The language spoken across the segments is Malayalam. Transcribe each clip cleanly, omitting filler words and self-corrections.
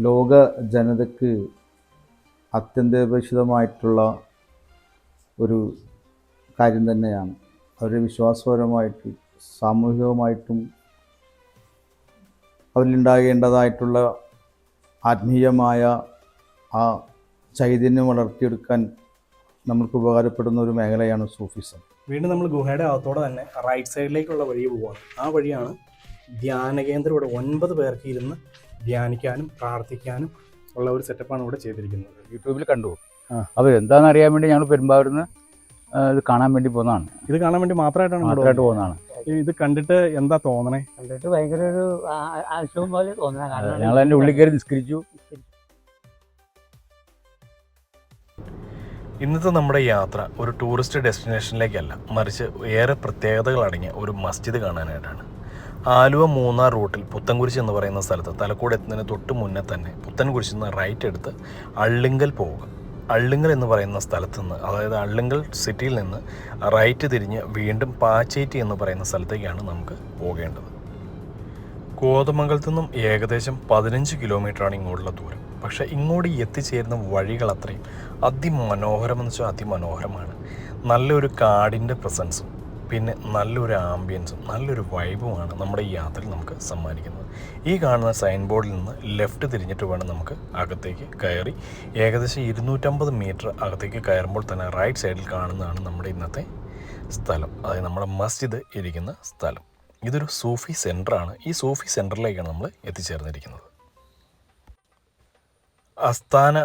ലോക ജനതയ്ക്ക് അത്യന്താപേക്ഷിതമായിട്ടുള്ള ഒരു കാര്യം തന്നെയാണ്. അവരുടെ വിശ്വാസപരമായിട്ട് സാമൂഹികമായിട്ടും അവരിലുണ്ടാകേണ്ടതായിട്ടുള്ള ആത്മീയമായ ആ ചൈതന്യം വളർത്തിയെടുക്കാൻ നമുക്ക് ഉപകാരപ്പെടുന്ന ഒരു മേഖലയാണ് സൂഫിസം. വീണ്ടും നമ്മൾ ഗുഹയുടെ അകത്തോടെ തന്നെ റൈറ്റ് സൈഡിലേക്കുള്ള വഴി പോവുകയാണ്. ആ വഴിയാണ് ധ്യാന കേന്ദ്രം. ഇവിടെ 9 പേർക്ക് ഇരുന്ന് ധ്യാനിക്കാനും പ്രാർത്ഥിക്കാനും ഉള്ള ഒരു സെറ്റപ്പാണ് ഇവിടെ ചെയ്തിരിക്കുന്നത്. യൂട്യൂബിൽ കണ്ടു. അപ്പോൾ എന്താണെന്ന് അറിയാൻ വേണ്ടി ഞങ്ങൾ പെരുമ്പാവൂരിൽ ഇത് കാണാൻ വേണ്ടി പോകുന്നതാണ്. ഇത് കാണാൻ വേണ്ടി മാത്രമായിട്ട് പോകുന്നതാണ്. ഇത് കണ്ടിട്ട് എന്താ തോന്നണേ? കണ്ടിട്ട് ഭയങ്കര ഒരു ആവശ്യവും പോലെ തോന്നണം. ഞങ്ങൾ അതിൻ്റെ ഉള്ളിൽ കയറി നിസ്കരിച്ചു. ഇന്നത്തെ നമ്മുടെ യാത്ര ഒരു ടൂറിസ്റ്റ് ഡെസ്റ്റിനേഷനിലേക്കല്ല, മറിച്ച് ഏറെ പ്രത്യേകതകൾ അടങ്ങിയ ഒരു മസ്ജിദ് കാണാനായിട്ടാണ്. ആലുവ മൂന്നാർ റൂട്ടിൽ പുത്തൻകുരിശ് എന്ന് പറയുന്ന സ്ഥലത്ത് തലക്കോട് എത്തുന്നതിന് തൊട്ട് മുന്നേ തന്നെ പുത്തൻകുരിശിൽ നിന്ന് റൈറ്റ് എടുത്ത് അള്ളിങ്കൽ പോവുക. അള്ളിങ്കൽ എന്ന് പറയുന്ന സ്ഥലത്ത് നിന്ന്, അതായത് അള്ളിങ്കൽ സിറ്റിയിൽ നിന്ന് റൈറ്റ് തിരിഞ്ഞ് വീണ്ടും പാച്ചേറ്റി എന്ന് പറയുന്ന സ്ഥലത്തേക്കാണ് നമുക്ക് പോകേണ്ടത്. കോതമംഗലത്തു നിന്നും ഏകദേശം 15 കിലോമീറ്ററാണ് ഇങ്ങോട്ടുള്ള ദൂരം. പക്ഷേ ഇങ്ങോട്ട് എത്തിച്ചേരുന്ന വഴികൾ അത്രയും അതിമനോഹരമെന്ന് വെച്ചാൽ അതിമനോഹരമാണ്. നല്ലൊരു കാടിൻ്റെ പ്രസൻസും പിന്നെ നല്ലൊരു ആംബിയൻസും നല്ലൊരു വൈബുമാണ് നമ്മുടെ ഈ യാത്രയിൽ നമുക്ക് സമ്മാനിക്കുന്നത്. ഈ കാണുന്ന സൈൻ ബോർഡിൽ നിന്ന് ലെഫ്റ്റ് തിരിഞ്ഞിട്ട് വേണം നമുക്ക് അകത്തേക്ക് കയറി ഏകദേശം 250 മീറ്റർ അകത്തേക്ക് കയറുമ്പോൾ തന്നെ റൈറ്റ് സൈഡിൽ കാണുന്നതാണ് നമ്മുടെ ഇന്നത്തെ സ്ഥലം, അതായത് നമ്മുടെ മസ്ജിദ് ഇരിക്കുന്ന സ്ഥലം. ഇതൊരു സൂഫി സെൻ്ററാണ്. ഈ സൂഫി സെൻ്ററിലേക്കാണ് നമ്മൾ എത്തിച്ചേർന്നിരിക്കുന്നത്. അസ്താന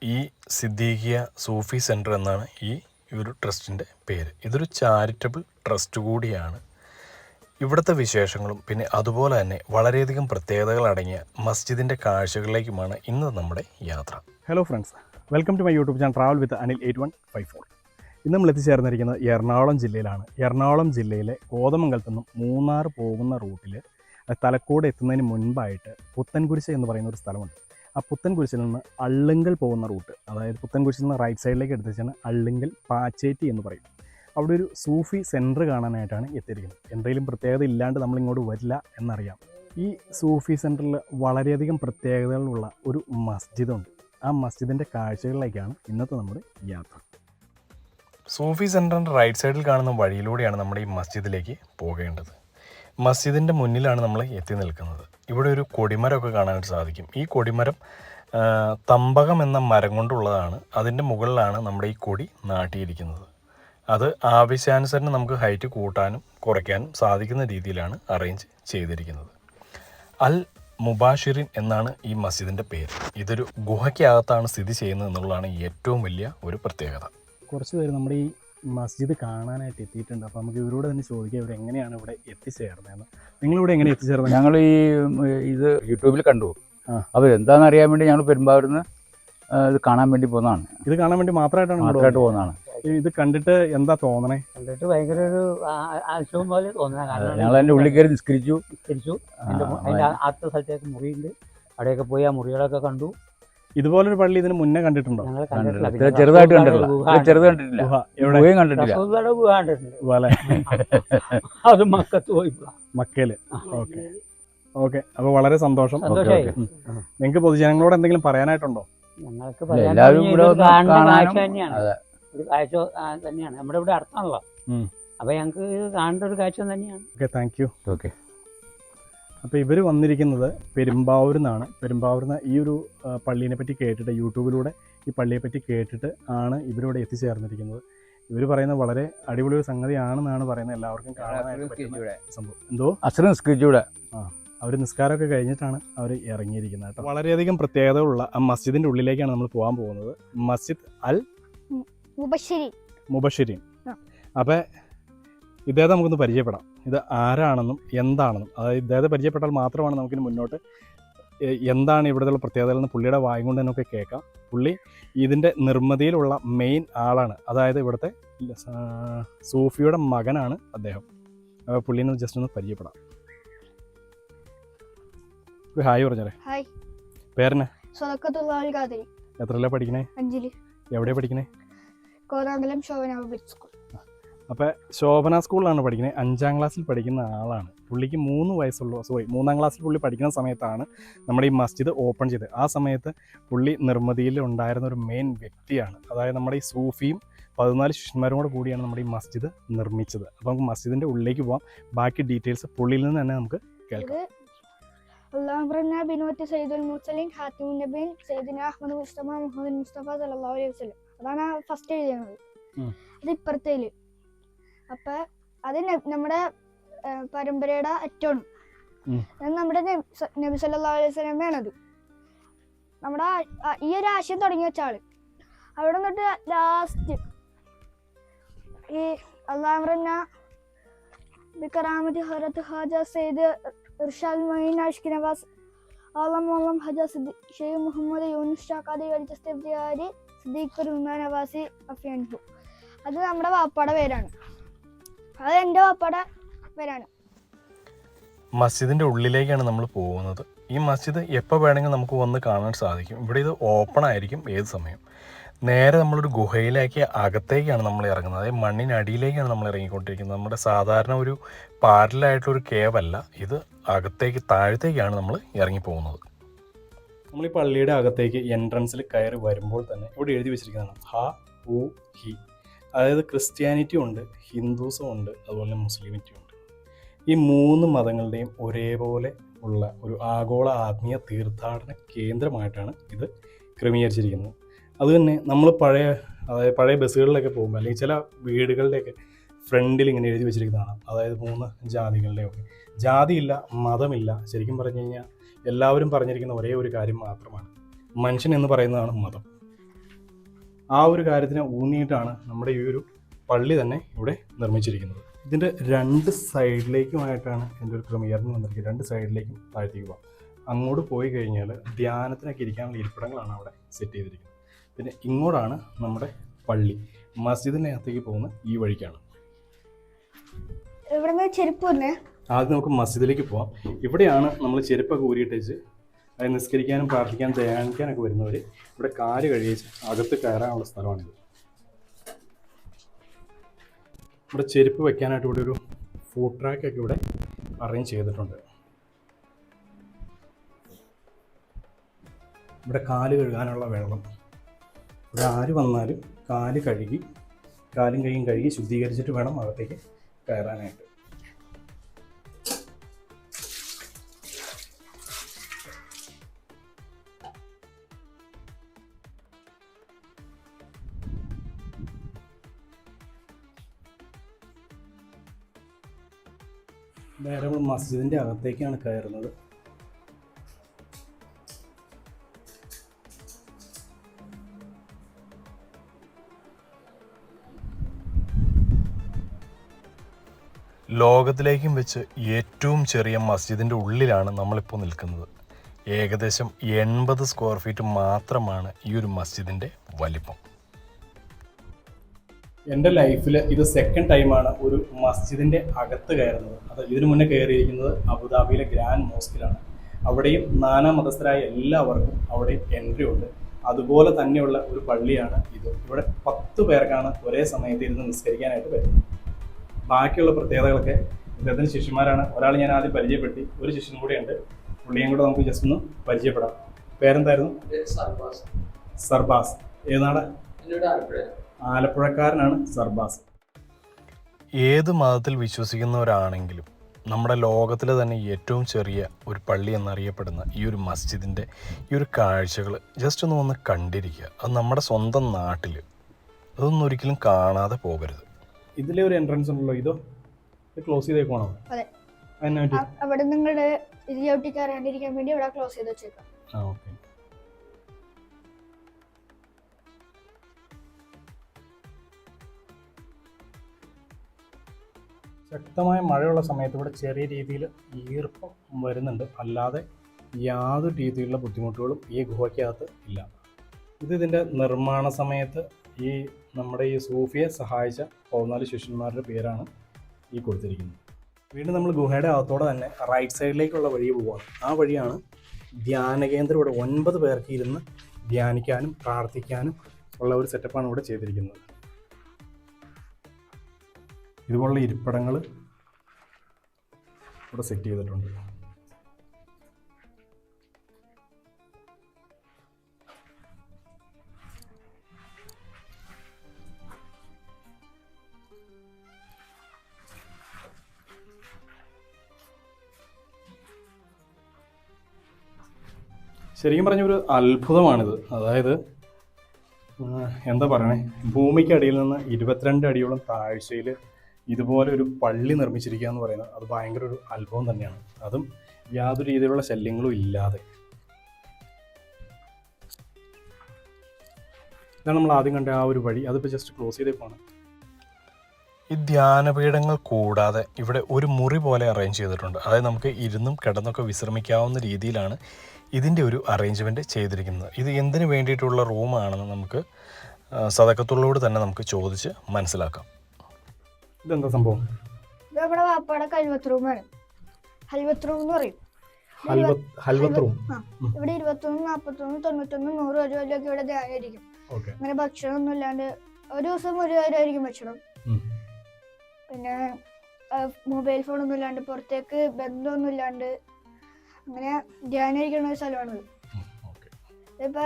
ഈ സിദ്ദീഖിയ സൂഫി സെൻ്റർ എന്നാണ് ഈ ഒരു ട്രസ്റ്റിൻ്റെ പേര്. ഇതൊരു ചാരിറ്റബിൾ ട്രസ്റ്റ് കൂടിയാണ്. ഇവിടുത്തെ വിശേഷങ്ങളും പിന്നെ അതുപോലെ തന്നെ വളരെയധികം പ്രത്യേകതകൾ അടങ്ങിയ മസ്ജിദിൻ്റെ കാഴ്ചകളിലേക്കുമാണ് ഇന്ന് നമ്മുടെ യാത്ര. Hello friends, welcome to my YouTube channel travel with Anil 8154. ഇന്ന് നമ്മൾ എത്തിച്ചേർന്നിരിക്കുന്നത് എറണാകുളം ജില്ലയിലാണ്. എറണാകുളം ജില്ലയിലെ കോതമംഗലത്തു നിന്നും മൂന്നാർ പോകുന്ന റൂട്ടിൽ തലക്കോട് എത്തുന്നതിന് മുൻപായിട്ട് പുത്തൻകുരിശ് എന്ന് പറയുന്ന ഒരു സ്ഥലമുണ്ട്. ആ പുത്തൻകുരിശിൽ നിന്ന് അള്ളിങ്കൽ പോകുന്ന റൂട്ട്, അതായത് പുത്തൻകുരിശിൽ നിന്ന് റൈറ്റ് സൈഡിലേക്ക് എടുത്തുവെച്ചാണ് അള്ളിങ്കൽ പാച്ചേറ്റി എന്ന് പറയും. അവിടെ ഒരു സൂഫി സെൻറ്റർ കാണാനായിട്ടാണ് എത്തിയിരിക്കുന്നത്. എന്തെങ്കിലും പ്രത്യേകത ഇല്ലാണ്ട് നമ്മളിങ്ങോട്ട് വരില്ല എന്നറിയാം. ഈ സൂഫി സെൻറ്ററിൽ വളരെയധികം പ്രത്യേകതകളുള്ള ഒരു മസ്ജിദുണ്ട്. ആ മസ്ജിദിൻ്റെ കാഴ്ചകളിലേക്കാണ് ഇന്നത്തെ നമ്മുടെ യാത്ര. സൂഫി സെൻ്ററിൻ്റെ റൈറ്റ് സൈഡിൽ കാണുന്ന വഴിയിലൂടെയാണ് നമ്മുടെ ഈ മസ്ജിദിലേക്ക് പോകേണ്ടത്. മസ്ജിദിൻ്റെ മുന്നിലാണ് നമ്മൾ എത്തി നിൽക്കുന്നത്. ഇവിടെ ഒരു കൊടിമരമൊക്കെ കാണാനായിട്ട് സാധിക്കും. ഈ കൊടിമരം തമ്പകം എന്ന മരം കൊണ്ടുള്ളതാണ്. അതിൻ്റെ മുകളിലാണ് നമ്മുടെ ഈ കൊടി നാട്ടിയിരിക്കുന്നത്. അത് ആവശ്യാനുസരണം നമുക്ക് ഹൈറ്റ് കൂട്ടാനും കുറയ്ക്കാനും സാധിക്കുന്ന രീതിയിലാണ് അറേഞ്ച് ചെയ്തിരിക്കുന്നത്. അൽ മുബാഷിറിൻ എന്നാണ് ഈ മസ്ജിദിൻ്റെ പേര്. ഇതൊരു ഗുഹയ്ക്കകത്താണ് സ്ഥിതി ചെയ്യുന്നത് എന്നുള്ളതാണ് ഏറ്റവും വലിയ ഒരു പ്രത്യേകത. കുറച്ച് പേര് നമ്മുടെ ഈ മസ്ജിദ് കാണാനായിട്ട് എത്തിയിട്ടുണ്ട്. അപ്പോൾ നമുക്ക് ഇവരോട് തന്നെ ചോദിക്കാം ഇവർ എങ്ങനെയാണ് ഇവിടെ എത്തിച്ചേർന്നതെന്ന്. നിങ്ങളിവിടെ എങ്ങനെ എത്തിച്ചേർന്നത്? ഞങ്ങൾ ഇത് യൂട്യൂബിൽ കണ്ടു. അപ്പോൾ എന്താണെന്ന് അറിയാൻ വേണ്ടി ഞങ്ങൾ പെരുമ്പാവൂരിൽ ഇത് കാണാൻ വേണ്ടി പോകുന്നതാണ്. ഇത് കാണാൻ വേണ്ടി മാത്രമായിട്ട് പോകുന്നതാണ്. ഇത് കണ്ടിട്ട് എന്താ തോന്നണേ? കണ്ടിട്ട് ഭയങ്കര ഒരു ആവശ്യവും പോലെ തോന്നണം. ഞങ്ങൾ അതിൻ്റെ ഉള്ളിൽ കയറി നിസ്കരിച്ചു. അതിൻ്റെ അടുത്ത സ്ഥലത്തേക്ക് മുറിയുണ്ട്. അവിടെയൊക്കെ പോയി ആ മുറികളൊക്കെ കണ്ടു. ഇതുപോലൊരു പള്ളി ഇതിന് മുന്നേ കണ്ടിട്ടുണ്ടോ? ചെറുതായിട്ട് കണ്ടിട്ടില്ല. അത് മക്കത്ത് പോയി മക്കയില്. Okay okay. അപ്പൊ വളരെ സന്തോഷം. നിങ്ങൾക്ക് പൊതുജനങ്ങളോട് എന്തെങ്കിലും പറയാനായിട്ടുണ്ടോ? ഞങ്ങൾക്ക് ഒരു കാഴ്ച തന്നെയാണ്. നമ്മുടെ ഇവിടെ അടുത്താണല്ലോ. അപ്പൊ ഞങ്ങൾക്ക് കാണേണ്ട ഒരു കാഴ്ച തന്നെയാണ്. Okay, thank U. ഓക്കെ. അപ്പോൾ ഇവർ വന്നിരിക്കുന്നത് പെരുമ്പാവൂരിൽ നിന്നാണ്. പെരുമ്പാവൂരിൽ നിന്ന് ഈ ഒരു പള്ളീനെ പറ്റി കേട്ടിട്ട്, യൂട്യൂബിലൂടെ ഈ പള്ളിയെ പറ്റി കേട്ടിട്ട് ആണ് ഇവരിവിടെ എത്തിച്ചേർന്നിരിക്കുന്നത്. ഇവർ പറയുന്നത് വളരെ അടിപൊളി ഒരു സംഗതിയാണെന്നാണ് പറയുന്നത്. എല്ലാവർക്കും കാണാനായിട്ട് സംഭവം. എന്തോ അസ്ർ നിസ്കരിച്ചൂടെ? അവർ നിസ്കാരമൊക്കെ കഴിഞ്ഞിട്ടാണ് അവർ ഇറങ്ങിയിരിക്കുന്നത് കേട്ടോ. വളരെയധികം പ്രത്യേകതകളുള്ള ആ മസ്ജിദിൻ്റെ ഉള്ളിലേക്കാണ് നമ്മൾ പോകാൻ പോകുന്നത്. മസ്ജിദ് അൽ മുബഷിരീൻ. അപ്പോൾ ഇദ്ദേഹത്തെ നമുക്കൊന്ന് പരിചയപ്പെടാം. ഇത് ആരാണെന്നും എന്താണെന്നും, അതായത് ഇദ്ദേഹത്തെ പരിചയപ്പെട്ടാൽ മാത്രമാണ് നമുക്കിന് മുന്നോട്ട് എന്താണ് ഇവിടുത്തെ പ്രത്യേകതകളെന്ന് പുള്ളിയുടെ വായും കൊണ്ട് നമുക്ക് കേൾക്കാം. പുള്ളി ഇതിൻ്റെ നിർമ്മിതിയിലുള്ള മെയിൻ ആളാണ്. അതായത് ഇവിടുത്തെ സൂഫിയുടെ മകനാണ് അദ്ദേഹം. പുള്ളീനെ ജസ്റ്റ് ഒന്ന് പരിചയപ്പെടാം. ഹായ് പറഞ്ഞേ. പേരെന്നെ? എത്രയല്ല പഠിക്കണേ? 5. എവിടെയാണ് പഠിക്കണേ? Kothamangalam Shobhana public school. അപ്പോൾ ശോഭന സ്കൂളിലാണ് പഠിക്കുന്നത്. 5ാം ക്ലാസ്സിൽ പഠിക്കുന്ന ആളാണ്. പുള്ളിക്ക് 3 വയസ്സുള്ളൂ, 3-ാം ക്ലാസ്സിൽ പുള്ളി പഠിക്കുന്ന സമയത്താണ് നമ്മുടെ ഈ മസ്ജിദ് ഓപ്പൺ ചെയ്തത്. ആ സമയത്ത് പുള്ളി നിർമ്മിതിയിൽ ഉണ്ടായിരുന്ന ഒരു മെയിൻ വ്യക്തിയാണ്. അതായത് നമ്മുടെ ഈ സൂഫിയും 14 ശിഷ്യന്മാരും കൂടെ കൂടിയാണ് നമ്മുടെ ഈ മസ്ജിദ് നിർമ്മിച്ചത്. അപ്പോൾ നമുക്ക് മസ്ജിദിൻ്റെ ഉള്ളിലേക്ക് പോകാം. ബാക്കി ഡീറ്റെയിൽസ് പുള്ളിയിൽ നിന്ന് തന്നെ നമുക്ക് കേൾക്കാം. അള്ളാഹുബ്രന്ന ബിനുവത്തി സയ്യിദുൽ മുർസലീൻ ഖാത്തിമുൻ നബിയീൻ സയ്യിദിന അഹ്മദ് മുഹമ്മദ് മുസ്തഫ സല്ലല്ലാഹു അലൈഹി വസല്ലം. അതാണ് ഫസ്റ്റ് എഴുതിയത്. അത് ഇപ്പുറത്തേല്. അപ്പം അത് നമ്മുടെ പരമ്പരയുടെ അറ്റമാണ്. നമ്മുടെ നബി സല്ലല്ലാഹു അലൈഹി വസല്ലമയാണത്. നമ്മുടെ ഈ ഒരു ആശയം തുടങ്ങി വെച്ച ആള്. അവിടെ നിന്നിട്ട് ലാസ്റ്റ് ഈ അള്ളാഹുബ്രന്ന ബികറാമതി ഹറത്ത് ഹാജ സയ്യിദ് ഇർഷാദ് മൊയ്ൻ ആഷിഖ് നവാസ് ആലം മോളം ഹജ ഷെയ്ഖ് മുഹമ്മദ് യൂനുസ് ഷാഖാദി വലിച്ചസ്തബ്ദിയാരി സിദ്ദീഖ് റുഹ്മാൻ നവാസി അഫ്യാൻഹു. അത് നമ്മുടെ വാപ്പാടെ പേരാണ്. അത് എൻ്റെ വാപ്പാടെ പേരാണ്. മസ്ജിദിൻ്റെ ഉള്ളിലേക്കാണ് നമ്മൾ പോകുന്നത്. ഈ മസ്ജിദ് എപ്പോൾ വേണമെങ്കിൽ നമുക്ക് വന്ന് കാണാൻ സാധിക്കും. ഇവിടെ ഇത് ഓപ്പൺ ആയിരിക്കും ഏത് സമയം. നേരെ നമ്മളൊരു ഗുഹയിലേക്ക് അകത്തേക്കാണ് നമ്മൾ ഇറങ്ങുന്നത്. അതായത് മണ്ണിനടിയിലേക്കാണ് നമ്മൾ ഇറങ്ങിക്കൊണ്ടിരിക്കുന്നത്. നമ്മുടെ സാധാരണ ഒരു പാരലായിട്ടുള്ളൊരു കേവല്ല, ഇത് അകത്തേക്ക് താഴത്തേക്കാണ് നമ്മൾ ഇറങ്ങിപ്പോകുന്നത്. നമ്മൾ ഈ പള്ളിയുടെ അകത്തേക്ക് എൻട്രൻസിൽ കയറി വരുമ്പോൾ തന്നെ ഇവിടെ എഴുതി വെച്ചിരിക്കുന്നതാണ് ഹ ഉ ഹി. അതായത് ക്രിസ്ത്യാനിറ്റി ഉണ്ട്, ഹിന്ദുസും ഉണ്ട്, അതുപോലെ മുസ്ലിമിറ്റി ഉണ്ട്. ഈ 3 മതങ്ങളുടെയും ഒരേപോലെ ഉള്ള ഒരു ആഗോള ആത്മീയ തീർത്ഥാടന കേന്ദ്രമായിട്ടാണ് ഇത് ക്രമീകരിച്ചിരിക്കുന്നത്. അതുതന്നെ നമ്മൾ പഴയ ബസ്സുകളിലൊക്കെ പോകുമ്പോൾ അല്ലെങ്കിൽ ചില വീടുകളുടെയൊക്കെ ഫ്രണ്ടിൽ ഇങ്ങനെ എഴുതി വെച്ചിരിക്കുന്നതാണ്. അതായത് 3 ജാതികളുടെയൊക്കെ. ജാതിയില്ല, മതമില്ല. ശരിക്കും പറഞ്ഞു കഴിഞ്ഞാൽ എല്ലാവരും പറഞ്ഞിരിക്കുന്ന ഒരേ ഒരു കാര്യം മാത്രമാണ്, മനുഷ്യൻ എന്ന് പറയുന്നതാണ് മതം. ആ ഒരു കാര്യത്തിനെ ഊന്നിയിട്ടാണ് നമ്മുടെ ഈ ഒരു പള്ളി തന്നെ ഇവിടെ നിർമ്മിച്ചിരിക്കുന്നത്. ഇതിൻ്റെ 2 സൈഡിലേക്കുമായിട്ടാണ് ഇതിൻ്റെ ഒരു ക്രമീകരണം വന്നിരിക്കുന്നത്. 2 സൈഡിലേക്കും താഴ്ത്തേക്ക് പോകാം. അങ്ങോട്ട് പോയി കഴിഞ്ഞാൽ ധ്യാനത്തിനൊക്കെ ഇരിക്കാനുള്ള ഇരിപ്പിടങ്ങളാണ് അവിടെ സെറ്റ് ചെയ്തിരിക്കുന്നത്. പിന്നെ ഇങ്ങോട്ടാണ് നമ്മുടെ പള്ളി. മസ്ജിദിനകത്തേക്ക് പോകുന്ന ഈ വഴിക്കാണ്. ആദ്യം നമുക്ക് മസ്ജിദിലേക്ക് പോകാം. ഇവിടെയാണ് നമ്മൾ ചെരുപ്പൊക്കെ ഊരിയിട്ടേച്ച് അതായത് നിസ്കരിക്കാനും പ്രാർത്ഥിക്കാനും ധ്യാനിക്കാനൊക്കെ വരുന്നവർ ഇവിടെ കാല് കഴിച്ച് അകത്ത് കയറാനുള്ള സ്ഥലമാണിത്. ഇവിടെ ചെരുപ്പ് വെക്കാനായിട്ട് ഇവിടെ ഒരു ഫുഡ് ട്രാക്കൊക്കെ ഇവിടെ അറേഞ്ച് ചെയ്തിട്ടുണ്ട്. ഇവിടെ കാല് കഴുകാനുള്ള വെള്ളം. ഇവിടെ ആര് വന്നാലും കാലും കൈയും കഴുകി ശുദ്ധീകരിച്ചിട്ട് വേണം അകത്തേക്ക് കയറാനായിട്ട്. നേരെ നമ്മൾ മസ്ജിദിൻ്റെ അകത്തേക്കാണ് കയറുന്നത്. ലോകത്തിലേക്കും വെച്ച് ഏറ്റവും ചെറിയ മസ്ജിദിൻ്റെ ഉള്ളിലാണ് നമ്മളിപ്പോൾ നിൽക്കുന്നത്. ഏകദേശം 80 സ്ക്വയർ ഫീറ്റ് മാത്രമാണ് ഈ ഒരു മസ്ജിദിൻ്റെ വലിപ്പം. എൻ്റെ ലൈഫിൽ ഇത് സെക്കൻഡ് ടൈമാണ് ഒരു മസ്ജിദിൻ്റെ അകത്ത് കയറുന്നത്. അത് ഇതിനു മുന്നേ കയറിയിരിക്കുന്നത് അബുദാബിയിലെ ഗ്രാൻഡ് മോസ്കിലാണ്. അവിടെയും നാനാ മതസ്ഥരായ എല്ലാവർക്കും അവിടെ എൻട്രി ഉണ്ട്. അതുപോലെ തന്നെയുള്ള ഒരു പള്ളിയാണ് ഇത്. ഇവിടെ 10 പേർക്കാണ് ഒരേ സമയത്ത് ഇരുന്ന് നിസ്കരിക്കാനായിട്ട് വരുന്നത്. ബാക്കിയുള്ള പ്രത്യേകതകളൊക്കെ ഇദ്ദേഹത്തിന് ശിഷ്യന്മാരാണ്. ഒരാൾ ഞാൻ ആദ്യം പരിചയപ്പെടുത്തി, ഒരു ശിഷ്യനും കൂടെ ഉണ്ട്. പുള്ളിയും കൂടെ നമുക്ക് ജസ്റ്റ് ഒന്ന് പരിചയപ്പെടാം. പേരെന്തായിരുന്നു? സർബാസ്. ഏതാണ്? ആലപ്പുഴക്കാരനാണ് സർബാസ്. ഏത് മതത്തിൽ വിശ്വസിക്കുന്നവരാണെങ്കിലും നമ്മുടെ ലോകത്തിലെ തന്നെ ഏറ്റവും ചെറിയ ഒരു പള്ളി എന്നറിയപ്പെടുന്ന ഈ ഒരു മസ്ജിദിൻ്റെ ഈ ഒരു കാഴ്ചകൾ ജസ്റ്റ് ഒന്ന് വന്ന് കണ്ടിരിക്കുക. അത് നമ്മുടെ സ്വന്തം നാട്ടിൽ അതൊന്നും ഒരിക്കലും കാണാതെ പോകരുത്. ഇതിലെ ഒരു എൻട്രൻസ് ഉണ്ടല്ലോ, ഇതോ ക്ലോസ് ചെയ്തേക്കണോ? അവിടെ നിങ്ങളുടെ കയറാണ്ടിരിക്കാൻ വേണ്ടി ഇവിടെ ക്ലോസ് ചെയ്ത് വെച്ചേക്കാം. ഓക്കെ. ശക്തമായ മഴയുള്ള സമയത്ത് ഇവിടെ ചെറിയ രീതിയിൽ ഈർപ്പം വരുന്നുണ്ട്. അല്ലാതെ യാതൊരു രീതിയിലുള്ള ബുദ്ധിമുട്ടുകളും ഈ ഗുഹയ്ക്കകത്ത് ഇല്ല. ഇതിൻ്റെ നിർമ്മാണ സമയത്ത് ഈ നമ്മുടെ ഈ സൂഫിയെ സഹായിച്ച 14 ശിഷ്യന്മാരുടെ പേരാണ് ഈ കൊടുത്തിരിക്കുന്നത്. വീണ്ടും നമ്മൾ ഗുഹയുടെ അകത്തോടെ തന്നെ റൈറ്റ് സൈഡിലേക്കുള്ള വഴി പോവുകയാണ്. ആ വഴിയാണ് ധ്യാന കേന്ദ്രം. ഇവിടെ 9 പേർക്ക് ഇരുന്ന് ധ്യാനിക്കാനും പ്രാർത്ഥിക്കാനും ഉള്ള ഒരു സെറ്റപ്പാണ് ഇവിടെ ചെയ്തിരിക്കുന്നത്. ഇതുപോലുള്ള ഇരിപ്പിടങ്ങൾ ഇവിടെ സെറ്റ് ചെയ്തിട്ടുണ്ട്. ശരിക്കും പറഞ്ഞ ഒരു അത്ഭുതമാണിത്. അതായത് എന്താ പറയണേ, ഭൂമിക്കടിയിൽ നിന്ന് 22 അടിയോളം താഴ്ചയിൽ ഇതുപോലെ ഒരു പള്ളി നിർമ്മിച്ചിരിക്കുക എന്ന് പറയുന്നത് അത് ഭയങ്കര ഒരു അത്ഭുതം തന്നെയാണ്. അതും യാതൊരു രീതിയിലുള്ള ശല്യങ്ങളും ഇല്ലാതെ. ഇതാണ് നമ്മൾ ആദ്യം കണ്ട ആ ഒരു വഴി. അതിപ്പോൾ ജസ്റ്റ് ക്ലോസ് ചെയ്തേക്കാണ്. ഈ ധ്യാനപീഠങ്ങൾ കൂടാതെ ഇവിടെ ഒരു മുറി പോലെ അറേഞ്ച് ചെയ്തിട്ടുണ്ട്. അതായത് നമുക്ക് ഇരുന്നും കിടന്നൊക്കെ വിശ്രമിക്കാവുന്ന രീതിയിലാണ് ഇതിൻ്റെ ഒരു അറേഞ്ച്മെൻറ്റ് ചെയ്തിരിക്കുന്നത്. ഇത് എന്തിനു വേണ്ടിയിട്ടുള്ള റൂമാണെന്ന് നമുക്ക് സദക്കത്തുള്ളോട് തന്നെ നമുക്ക് ചോദിച്ച് മനസ്സിലാക്കാം. ഇതെന്താ സംഭവം? ഇത് നമ്മുടെ വാപ്പാടെ ഹൽവത്ത് റൂമാണ്. ഹൽവത്ത് റൂം എന്ന് പറയും. ഹൽവത്ത് റൂം. ഇവിടെ 21, 41, 91, 100 വരെയൊക്കെ ഇവിടെ ധ്യാനമായിരിക്കും. അങ്ങനെ ഭക്ഷണം ഒന്നും ഇല്ലാണ്ട് ഒരു ദിവസം 1 നേരമായിരിക്കും ഭക്ഷണം. പിന്നെ മൊബൈൽ ഫോണൊന്നും ഇല്ലാണ്ട് പുറത്തേക്ക് ബന്ധമൊന്നും ഇല്ലാണ്ട് അങ്ങനെ ധ്യാനിക്കുന്ന ഒരു സ്ഥലമാണത്. ഇപ്പൊ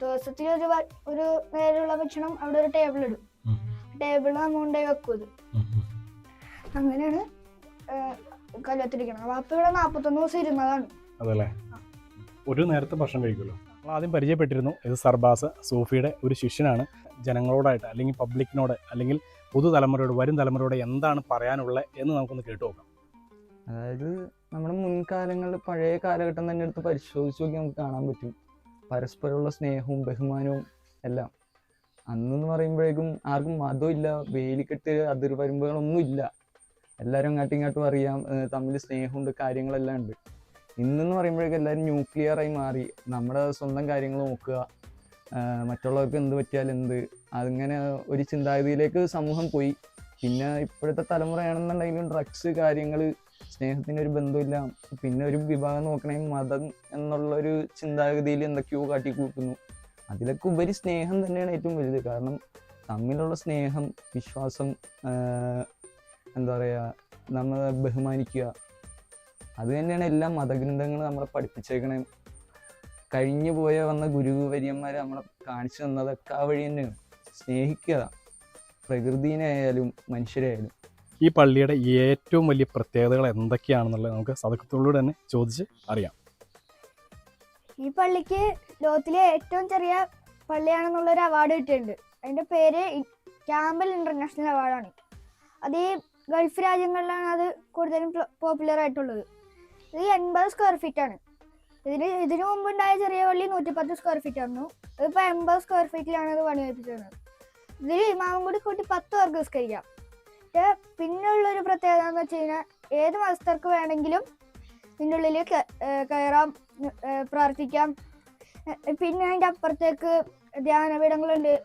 ദിവസത്തിൽ ഒരു നേരമുള്ള ഭക്ഷണം അവിടെ ഒരു ടേബിൾ ഇടും. ടേബിളിൽ നമ്മൾ കൊണ്ടുപോയി വെക്കും. ഇത് അങ്ങനെയാണ് കല്ലത്തിരിക്കണം. അപ്പൊ ഇവിടെ 41 ദിവസം ഇരുന്നതാണ്. അതല്ലേ, ഒരു നേരത്തെ ഭക്ഷണം കഴിക്കുമല്ലോ. നമ്മൾ ആദ്യം പരിചയപ്പെട്ടിരുന്നു. ഇത് സർബാസ് സൂഫിയുടെ ഒരു ശിഷ്യനാണ്. ജനങ്ങളോടായിട്ട് അല്ലെങ്കിൽ പബ്ലിക്കിനോട് അല്ലെങ്കിൽ പുതുതലമുറയോട് വരും തലമുറയോട് എന്താണ് പറയാനുള്ളത് എന്ന് നമുക്കൊന്ന് കേട്ടു നോക്കാം. അതായത് നമ്മുടെ മുൻകാലങ്ങളിൽ പഴയ കാലഘട്ടം തന്നെ എടുത്ത് പരിശോധിച്ച് നോക്കി നമുക്ക് കാണാൻ പറ്റും. പരസ്പരമുള്ള സ്നേഹവും ബഹുമാനവും എല്ലാം. അന്നെന്ന് പറയുമ്പോഴേക്കും ആർക്കും മതമില്ല, വേലിക്കെട്ട് അതിർവരമ്പുകളൊന്നും ഇല്ല. എല്ലാവരും അങ്ങോട്ടും ഇങ്ങോട്ടും അറിയാം, തമ്മിൽ സ്നേഹമുണ്ട്, കാര്യങ്ങളെല്ലാം ഉണ്ട്. ഇന്നെന്ന് പറയുമ്പോഴേക്കും എല്ലാവരും ന്യൂക്ലിയറായി മാറി. നമ്മുടെ സ്വന്തം കാര്യങ്ങൾ നോക്കുക, മറ്റുള്ളവർക്ക് എന്ത് പറ്റിയാൽ എന്ത്, അങ്ങനെ ഒരു ചിന്താഗതിയിലേക്ക് സമൂഹം പോയി. പിന്നെ ഇപ്പോഴത്തെ തലമുറയാണെന്നുണ്ടെങ്കിലും ഡ്രഗ്സ് കാര്യങ്ങൾ, സ്നേഹത്തിന് ഒരു ബന്ധമില്ല. പിന്നെ ഒരു വിഭാഗം നോക്കണമെങ്കിൽ മതം എന്നുള്ളൊരു ചിന്താഗതിയിൽ എന്തൊക്കെയോ കാട്ടിക്കൂട്ടുന്നു. അതിലൊക്കെ ഉപരി സ്നേഹം തന്നെയാണ് ഏറ്റവും വലുത്. കാരണം തമ്മിലുള്ള സ്നേഹം, വിശ്വാസം, എന്താ പറയുക, നമ്മൾ ബഹുമാനിക്കുക, അത് തന്നെയാണ് എല്ലാ മതഗ്രന്ഥങ്ങളും നമ്മളെ പഠിപ്പിച്ചേക്കണേ. കഴിഞ്ഞു വന്ന ഗുരുവര്യന്മാർ നമ്മളെ കാണിച്ചു തന്നതൊക്കെ ആ വഴി തന്നെയാണ്. സ്നേഹിക്കുക, പ്രകൃതിനെ ആയാലും മനുഷ്യരായാലും. ഈ പള്ളിയുടെ ഏറ്റവും വലിയ പ്രത്യേകതകൾ എന്തൊക്കെയാണെന്നുള്ളത് നമുക്ക് സദക്കത്തുള്ളോട് തന്നെ ചോദിച്ച് അറിയാം. ഈ പള്ളിക്ക് ലോകത്തിലെ ഏറ്റവും ചെറിയ പള്ളിയാണെന്നുള്ളൊരു അവാർഡ് കിട്ടിയിട്ടുണ്ട്. അതിൻ്റെ പേര് ക്യാമ്പൽ ഇൻ്റർനാഷണൽ അവാർഡാണ്. അത് ഈ ഗൾഫ് രാജ്യങ്ങളിലാണ് അത് കൂടുതലും പോപ്പുലർ ആയിട്ടുള്ളത്. ഇത് 80 സ്ക്വയർ ഫീറ്റാണ്. ഇതിനു മുമ്പുണ്ടായ ചെറിയ പള്ളി 110 സ്ക്വയർ ഫീറ്റ് ആയിരുന്നു. ഇതിപ്പോൾ 80 സ്ക്വയർ ഫീറ്റിലാണ് ഇത് പണി കഴിപ്പിച്ചിരുന്നത്. ഇതിൽ ഇമാമും കൂടി കൂട്ടി 10 പേർക്ക് നിസ്കരിക്കാം. പിന്നെയുള്ളൊരു പ്രത്യേകത എന്ന് വെച്ച് കഴിഞ്ഞാൽ ഏത് മതസ്ഥർക്ക് വേണമെങ്കിലും ഇതിൻ്റെ ഉള്ളിൽ കയറാം, പ്രാർത്ഥിക്കാം. പിന്നെ അതിൻ്റെ അപ്പുറത്തേക്ക് ധ്യാനപീഠങ്ങളുണ്ട്.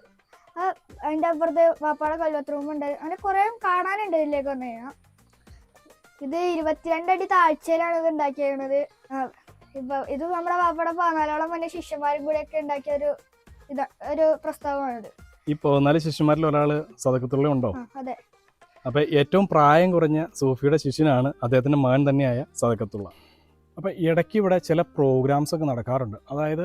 അതിൻ്റെ അപ്പുറത്ത് വാപ്പാടെ കൽവത്ത് റൂമുണ്ട്. അങ്ങനെ കുറേ കാണാനുണ്ട് ഇതിലേക്ക് വന്നു കഴിഞ്ഞാൽ. ഇത് 22 അടി താഴ്ചയിലാണ് ഇത് ഉണ്ടാക്കിയത്. ഇത് നമ്മുടെ വാപ്പാടെ 14ഓളം തന്നെ ശിഷ്യന്മാരും കൂടെയൊക്കെ ഉണ്ടാക്കിയ ഒരു പ്രസ്താവമാണിത്. ഈ 14 ശിഷ്യന്മാരിൽ ഒരാൾ സദക്കത്തുള്ള ഉണ്ടോ? അതെ. അപ്പോൾ ഏറ്റവും പ്രായം കുറഞ്ഞ സൂഫിയുടെ ശിഷ്യനാണ് അദ്ദേഹത്തിൻ്റെ മകൻ തന്നെയായ സദക്കത്തുള്ള. അപ്പോൾ ഇടയ്ക്ക് ഇവിടെ ചില പ്രോഗ്രാംസ് ഒക്കെ നടക്കാറുണ്ട്. അതായത്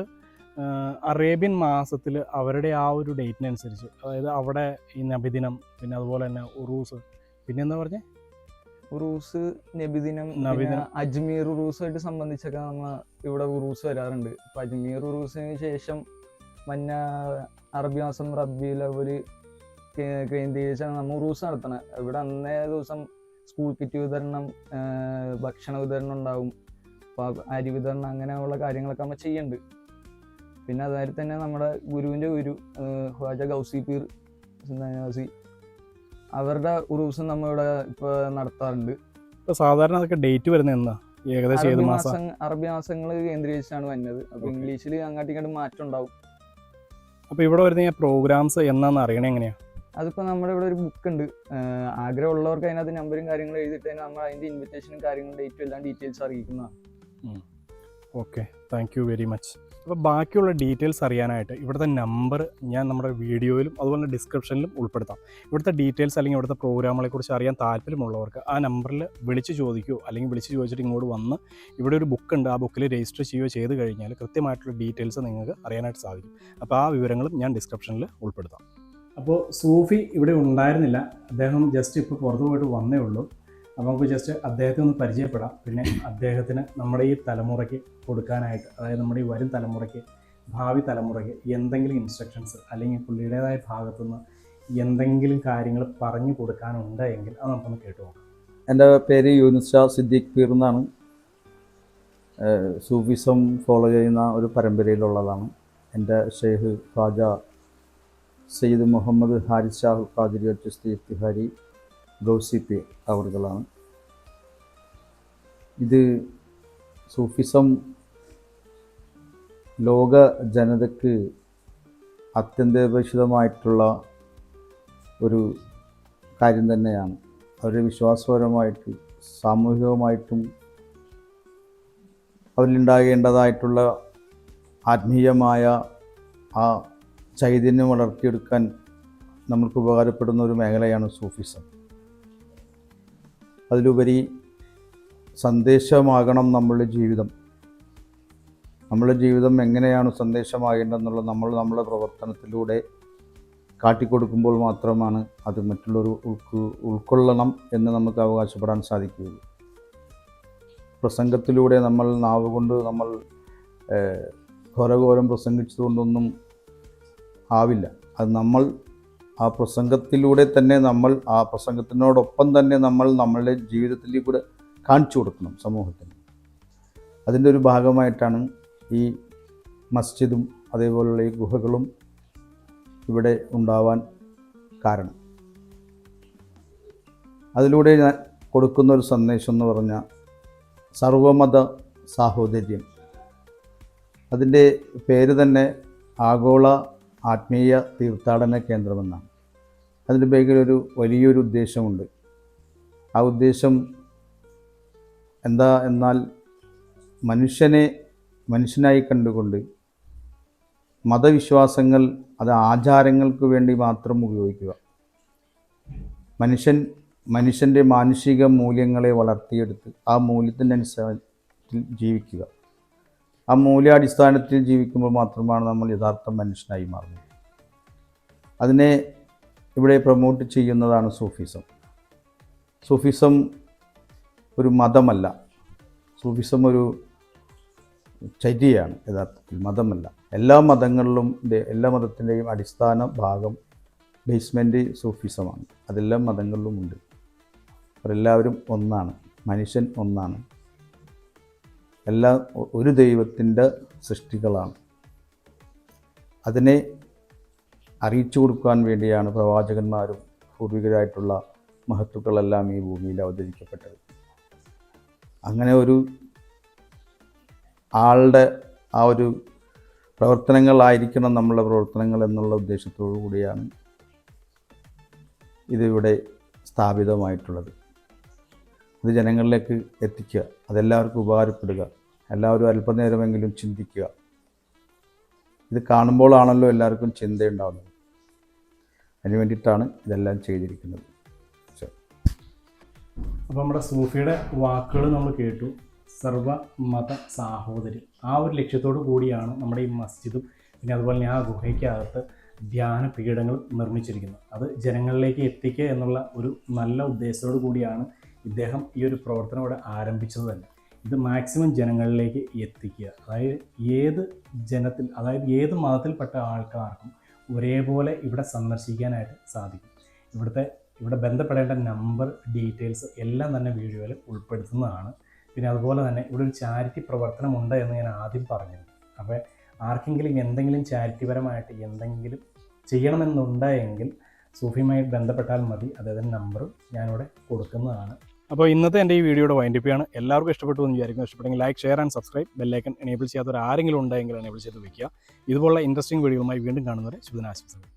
അറേബ്യൻ മാസത്തിൽ അവരുടെ ആ ഒരു ഡേറ്റിനനുസരിച്ച്, അതായത് അവിടെ ഈ നബിദിനം, പിന്നെ അതുപോലെ തന്നെ ഉറൂസ്, പിന്നെ എന്താ പറഞ്ഞേ, ഉറൂസ്, നബിദിനം, അജ്മീർ ഉറൂസുമായിട്ട് സംബന്ധിച്ചൊക്കെ നമ്മൾ ഇവിടെ ഉറൂസ് വരാറുണ്ട്. അപ്പം അജ്മീർ ഉറൂസിന് ശേഷം അറബി മാസം റബീഉൽ അവ്വൽ കേന്ദ്രീകരിച്ചാണ് നമ്മൾ ഉറൂസ് നടത്തണത്. ഇവിടെ അന്നേ ദിവസം സ്കൂൾ കിറ്റ് വിതരണം, ഭക്ഷണ വിതരണം ഉണ്ടാവും, അരി വിതരണം, അങ്ങനെയുള്ള കാര്യങ്ങളൊക്കെ നമ്മൾ ചെയ്യുന്നുണ്ട്. പിന്നെ അതുമാതിരി തന്നെ നമ്മുടെ ഗുരുവിൻ്റെ ഗുരു ഖ്വാജ ഗൗസി പീർ സിന്ദാനിവാസി, അവരുടെ ഉറൂസും നമ്മളിവിടെ ഇപ്പോൾ നടത്താറുണ്ട്. ഇപ്പോൾ സാധാരണ അതൊക്കെ ഡേറ്റ് വരുന്നത് എന്താ? ഏകദേശം ഏത് മാസം? അറബി മാസങ്ങൾ കേന്ദ്രീകരിച്ചാണ് വരുന്നത്. അപ്പോൾ ഇംഗ്ലീഷിൽ അങ്ങോട്ടും ഇങ്ങോട്ടും മാറ്റം ഉണ്ടാവും. അപ്പോൾ ഇവിടെ വരുന്ന പ്രോഗ്രാംസ് എന്നാന്ന് അറിയണേ എങ്ങനെയാണ്? അതിപ്പോൾ നമ്മുടെ ഇവിടെ ഒരു ബുക്ക് ഉണ്ട്. ആഗ്രഹമുള്ളവർക്ക് അതിനകത്ത് നമ്പറും കാര്യങ്ങളും എഴുതിയിട്ട് നമ്മൾ അതിൻ്റെ ഇൻവിറ്റേഷനും കാര്യങ്ങളും ഡേറ്റും എല്ലാം ഡീറ്റെയിൽസ് അറിയിക്കുന്നതാണ്. Okay, thank you very much. അപ്പോൾ ബാക്കിയുള്ള ഡീറ്റെയിൽസ് അറിയാനായിട്ട് ഇവിടുത്തെ നമ്പർ ഞാൻ നമ്മുടെ വീഡിയോയിലും അതുപോലെ ഡിസ്ക്രിപ്ഷനിലും ഉൾപ്പെടുത്താം. ഇവിടുത്തെ ഡീറ്റെയിൽസ് അല്ലെങ്കിൽ ഇവിടുത്തെ പ്രോഗ്രാമുകളെക്കുറിച്ച് അറിയാൻ താല്പര്യമുള്ളവർക്ക് ആ നമ്പറിൽ വിളിച്ച് ചോദിക്കുകയോ അല്ലെങ്കിൽ വിളിച്ച് ചോദിച്ചിട്ട് ഇങ്ങോട്ട് വന്ന് ഇവിടെ ഒരു ബുക്ക് ഉണ്ട്, ആ ബുക്കിൽ രജിസ്റ്റർ ചെയ്യുകയോ ചെയ്ത് കഴിഞ്ഞാൽ കൃത്യമായിട്ടുള്ള ഡീറ്റെയിൽസ് നിങ്ങൾക്ക് അറിയാനായിട്ട് സാധിക്കും. അപ്പോൾ ആ വിവരങ്ങളും ഞാൻ ഡിസ്ക്രിപ്ഷനിൽ ഉൾപ്പെടുത്താം. അപ്പോൾ സൂഫി ഇവിടെ ഉണ്ടായിരുന്നില്ല, അദ്ദേഹം ജസ്റ്റ് ഇപ്പോൾ പുറത്തു പോയിട്ട് വന്നേ ഉള്ളൂ. അപ്പോൾ നമുക്ക് ജസ്റ്റ് അദ്ദേഹത്തെ ഒന്ന് പരിചയപ്പെടാം. പിന്നെ അദ്ദേഹത്തിന് നമ്മുടെ ഈ തലമുറയ്ക്ക് കൊടുക്കാനായിട്ട്, അതായത് നമ്മുടെ ഈ വരും തലമുറയ്ക്ക്, ഭാവി തലമുറയ്ക്ക് എന്തെങ്കിലും ഇൻസ്ട്രക്ഷൻസ് അല്ലെങ്കിൽ പുള്ളിയുടേതായ ഭാഗത്തുനിന്ന് എന്തെങ്കിലും കാര്യങ്ങൾ പറഞ്ഞു കൊടുക്കാനുണ്ട് എങ്കിൽ അത് നമുക്കൊന്ന് കേട്ടു നോക്കാം. എൻ്റെ പേര് യൂനുസ് ഷാ സിദ്ദീഖ് പീർ എന്നാണ്. സൂഫിസം ഫോളോ ചെയ്യുന്ന ഒരു പരമ്പരയിലുള്ളതാണ്. എൻ്റെ ഷെയ്ഖ് ഖാജ സയ്യിദ് മുഹമ്മദ് ഹാരിസ് ഷാഹു ഖാദിരി ചിസ്തി ഇഫ്തിഖാരി ഗൗസി പീർ അവർകളാണ്. ഇത് സൂഫിസം ലോക ജനതയ്ക്ക് അത്യന്താപേക്ഷിതമായിട്ടുള്ള ഒരു കാര്യം തന്നെയാണ്. അവരുടെ വിശ്വാസപരമായിട്ട് സാമൂഹികമായിട്ടും അവരിലുണ്ടാകേണ്ടതായിട്ടുള്ള ആത്മീയമായ ആ ചൈതന്യം വളർത്തിയെടുക്കാൻ നമ്മൾക്ക് ഉപകാരപ്പെടുന്ന ഒരു മേഖലയാണ് സൂഫിസം. അതിലുപരി സന്ദേശമാകണം നമ്മളുടെ ജീവിതം. നമ്മളുടെ ജീവിതം എങ്ങനെയാണ് സന്ദേശമാകേണ്ടതെന്നുള്ളത് നമ്മുടെ പ്രവർത്തനത്തിലൂടെ കാട്ടിക്കൊടുക്കുമ്പോൾ മാത്രമാണ് അത് മറ്റുള്ളവർ ഉൾക്കൊള്ളണം എന്ന് നമുക്ക് അവകാശപ്പെടാൻ സാധിക്കുകയുള്ളൂ. പ്രസംഗത്തിലൂടെ നമ്മൾ നാവ് കൊണ്ട് നമ്മൾ ഘോരഘോരം പ്രസംഗിച്ചതുകൊണ്ടൊന്നും ആവില്ല. അത് നമ്മൾ ആ പ്രസംഗത്തിലൂടെ തന്നെ നമ്മൾ ആ പ്രസംഗത്തിനോടൊപ്പം തന്നെ നമ്മളുടെ ജീവിതത്തിലൂടെ കാണിച്ചു കൊടുക്കണം സമൂഹത്തിന്. അതിൻ്റെ ഒരു ഭാഗമായിട്ടാണ് ഈ മസ്ജിദും അതേപോലുള്ള ഈ ഗുഹകളും ഇവിടെ ഉണ്ടാവാൻ കാരണം. അതിലൂടെ ഞാൻ കൊടുക്കുന്ന ഒരു സന്ദേശം എന്ന് പറഞ്ഞാൽ സർവമത സാഹോദര്യം. അതിൻ്റെ പേര് തന്നെ ആഗോള ആത്മീയ തീർത്ഥാടന കേന്ദ്രമെന്നാണ്. അതിൻ്റെ ബാക്കിലൊരു വലിയൊരു ഉദ്ദേശമുണ്ട്. ആ ഉദ്ദേശം എന്താ എന്നാൽ മനുഷ്യനായി കണ്ടുകൊണ്ട് മതവിശ്വാസങ്ങൾ അത് ആചാരങ്ങൾക്ക് വേണ്ടി മാത്രം ഉപയോഗിക്കുക. മനുഷ്യൻ്റെ മാനുഷിക മൂല്യങ്ങളെ വളർത്തിയെടുത്ത് ആ മൂല്യത്തിൻ്റെ അടിസ്ഥാനത്തിൽ ജീവിക്കുക. ആ മൂല്യാടിസ്ഥാനത്തിൽ ജീവിക്കുമ്പോൾ മാത്രമാണ് നമ്മൾ യഥാർത്ഥ മനുഷ്യനായി മാറുന്നത്. അതിനെ ഇവിടെ പ്രൊമോട്ട് ചെയ്യുന്നതാണ് സൂഫിസം. സൂഫിസം ഒരു മതമല്ല, സൂഫിസം ഒരു ചര്യയാണ് യഥാർത്ഥത്തിൽ, മതമല്ല. എല്ലാ മതത്തിൻ്റെയും അടിസ്ഥാന ഭാഗം ബേസ്മെൻറ്റ് സൂഫിസമാണ്. അതെല്ലാ മതങ്ങളിലും ഉണ്ട്. അവരെല്ലാവരും ഒന്നാണ്, മനുഷ്യൻ ഒന്നാണ്, എല്ലാം ഒരു ദൈവത്തിൻ്റെ സൃഷ്ടികളാണ്. അതിനെ അറിയിച്ചു കൊടുക്കാൻ വേണ്ടിയാണ് പ്രവാചകന്മാരും പൂർവികരായിട്ടുള്ള മഹത്തുക്കളെല്ലാം ഈ ഭൂമിയിൽ അവതരിക്കപ്പെട്ടത്. അങ്ങനെ ഒരു ആളുടെ ആ ഒരു പ്രവർത്തനങ്ങളായിരിക്കണം നമ്മളുടെ പ്രവർത്തനങ്ങൾ എന്നുള്ള ഉദ്ദേശത്തോടു കൂടിയാണ് ഇതിവിടെ സ്ഥാപിതമായിട്ടുള്ളത്. ഇത് ജനങ്ങളിലേക്ക് എത്തിക്കുക, അതെല്ലാവർക്കും ഉപകാരപ്പെടുക, എല്ലാവരും അല്പനേരമെങ്കിലും ചിന്തിക്കുക. ഇത് കാണുമ്പോഴാണല്ലോ എല്ലാവർക്കും ചിന്തയുണ്ടാകുന്നത്. അതിന് വേണ്ടിയിട്ടാണ് ഇതെല്ലാം ചെയ്തിരിക്കുന്നത്. അപ്പോൾ നമ്മുടെ സൂഫിയുടെ വാക്കുകൾ നമ്മൾ കേട്ടു. സർവമത സാഹോദര്യം, ആ ഒരു ലക്ഷ്യത്തോടു കൂടിയാണ് നമ്മുടെ ഈ മസ്ജിദും പിന്നെ അതുപോലെ തന്നെ ആ ഗുഹയ്ക്കകത്ത് ധ്യാന പീഠങ്ങൾ നിർമ്മിച്ചിരിക്കുന്നത്. അത് ജനങ്ങളിലേക്ക് എത്തിക്കുക എന്നുള്ള ഒരു നല്ല ഉദ്ദേശത്തോടു കൂടിയാണ് ഇദ്ദേഹം ഈ ഒരു പ്രവർത്തനം ഇവിടെ ആരംഭിച്ചത് തന്നെ. ഇത് മാക്സിമം ജനങ്ങളിലേക്ക് എത്തിക്കുക. അതായത് ഏത് മതത്തിൽപ്പെട്ട ആൾക്കാർക്കും ഒരേപോലെ ഇവിടെ സന്ദർശിക്കാനായിട്ട് സാധിക്കും. ഇവിടെ ബന്ധപ്പെടേണ്ട നമ്പർ, ഡീറ്റെയിൽസ് എല്ലാം തന്നെ വീഡിയോയിൽ ഉൾപ്പെടുത്തുന്നതാണ്. പിന്നെ അതുപോലെ തന്നെ ഇവിടെ ഒരു ചാരിറ്റി പ്രവർത്തനമുണ്ട് എന്ന് ഞാൻ ആദ്യം പറഞ്ഞിരുന്നു. അപ്പോൾ ആർക്കെങ്കിലും എന്തെങ്കിലും ചാരിറ്റിപരമായിട്ട് എന്തെങ്കിലും ചെയ്യണമെന്നുണ്ടെങ്കിൽ സൂഫിയുമായി ബന്ധപ്പെട്ടാൽ മതി. അദ്ദേഹത്തിൻ്റെ നമ്പറും ഞാനിവിടെ കൊടുക്കുന്നതാണ്. അപ്പോൾ ഇന്നത്തെ എൻ്റെ ഈ വീഡിയോയുടെ വൈൻഡപ്പ് ആണ്. എല്ലാവർക്കും ഇഷ്ടപ്പെട്ടു എന്ന് വിചാരിക്കുന്നു. ഇഷ്ടപ്പെട്ടെങ്കിൽ like, share and subscribe. Bell icon enable ചെയ്യാത്തവർ ആരെങ്കിലും ഉണ്ടെങ്കിൽ എനേബിൾ ചെയ്ത് വയ്ക്കുക. ഇതുപോലുള്ള ഇൻട്രസ്റ്റിംഗ് വീഡിയോകളുമായി വീണ്ടും കാണുന്നവരെ ശുഭദിനാശംസകൾ.